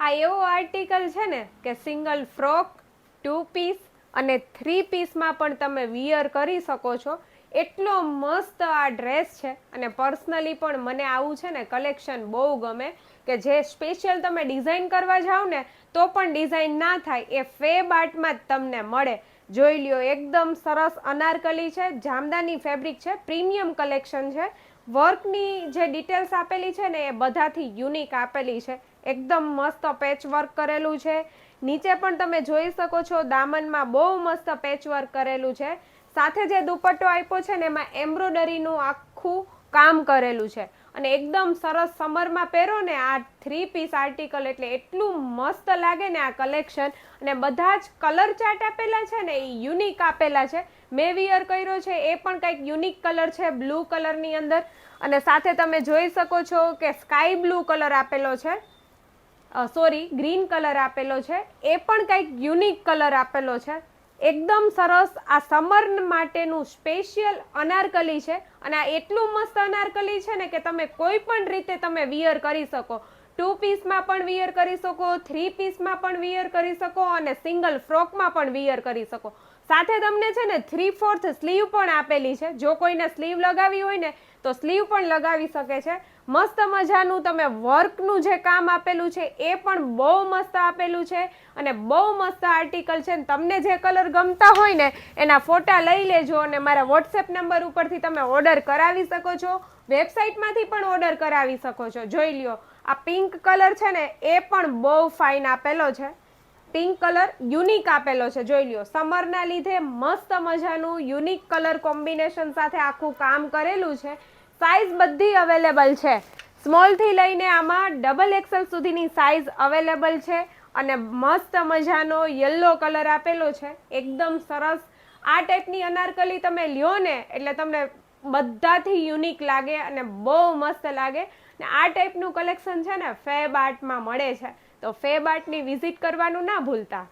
આ એવો આર્ટિકલ છે ને કે સિંગલ ફ્રોક, 2 પીસ અને 3 પીસમાં પણ તમે વિયર કરી શકો છો. એટલો મસ્ત આ ડ્રેસ છે અને પર્સનલી પણ મને આવું છે ને કલેક્શન બહુ ગમે કે જે સ્પેશિયલ તમે ડિઝાઇન કરવા જાઓ ને તો પણ ડિઝાઇન ના થાય એ ફેબ આર્ટમાં જ તમને મળે. જોઈ લ્યો, એકદમ સરસ અનારકલી છે, જામદાની ફેબ્રિક છે, પ્રીમિયમ કલેક્શન છે. વર્કની જે ડિટેલ્સ આપેલી છે ને એ બધાથી યુનિક આપેલી છે. એકદમ મસ્ત પેચ વર્ક કરેલું છે. નીચે પણ તમે જોઈ શકો છો દામનમાં બહુ મસ્ત પેચ વર્ક કરેલું છે. સાથે જે દુપટ્ટો આપ્યો છે ને એમાં એમ્બ્રોડરીનું આખું કામ કરેલું છે અને એકદમ સરસ સમરમાં પહેરો ને આ 3 પીસ આર્ટિકલ એટલે એટલું મસ્ત લાગે ને આ કલેક્શન. અને બધા જ કલર ચાર્ટ આપેલા છે ને એ યુનિક આપેલા છે. મેં વિયર કર્યો છે એ પણ કંઈક યુનિક કલર છે, બ્લુ કલરની અંદર. અને સાથે તમે જોઈ શકો છો કે સ્કાય બ્લુ કલર આપેલો છે, સોરી ગ્રીન કલર આપેલો છે. એ પણ કંઈક યુનિક કલર આપેલો છે. એકદમ સરસ આ સમર માટેનું સ્પેશિયલ અનારકલી છે અને આ એટલું મસ્ત અનારકલી છે ને કે તમે કોઈ પણ રીતે તમે વિયર કરી શકો. 2 પીસમાં પણ વિયર કરી શકો, 3 પીસમાં પણ વિયર કરી શકો અને સિંગલ ફ્રોકમાં પણ વિયર કરી શકો. સાથે તમને છે ને 3/4 સ્લીવ પણ આપેલી છે. જો કોઈને સ્લીવ લગાવી હોય ને તો સ્લીવ પણ લગાવી શકે છે. મસ્ત મજાનું તમે વર્કનું જે કામ આપેલું છે એ પણ બહુ મસ્ત આપેલું છે અને બહુ મસ્ત આર્ટિકલ છે. તમને જે કલર ગમતા હોય ને એના ફોટા લઈ લેજો અને મારા વોટ્સએપ નંબર ઉપરથી તમે ઓર્ડર કરાવી શકો છો. વેબસાઇટમાંથી પણ ઓર્ડર કરાવી શકો છો. જોઈ લ્યો, આ પિંક કલર છે ને એ પણ બહુ ફાઇન આપેલો છે. પિંક કલર યુનિક આપેલો છે. જોઈ લ્યો, સમરના લીધે મસ્ત મજાનું યુનિક કલર કોમ્બિનેશન સાથે આખું કામ કરેલું છે. સાઇઝ બધી અવેલેબલ છે. સ્મોલથી લઈને આમાં XXL સુધીની સાઇઝ અવેલેબલ છે અને મસ્ત મજાનો યલો કલર આપેલો છે. એકદમ સરસ આ ટાઈપની અનારકલી તમે લ્યો ને એટલે તમને બધાથી યુનિક લાગે અને બહુ મસ્ત લાગે. ને આ ટાઈપનું કલેક્શન છે ને ફેબ આર્ટમાં મળે છે, તો ફેબ આર્ટની વિઝિટ કરવાનું ના ભૂલતા.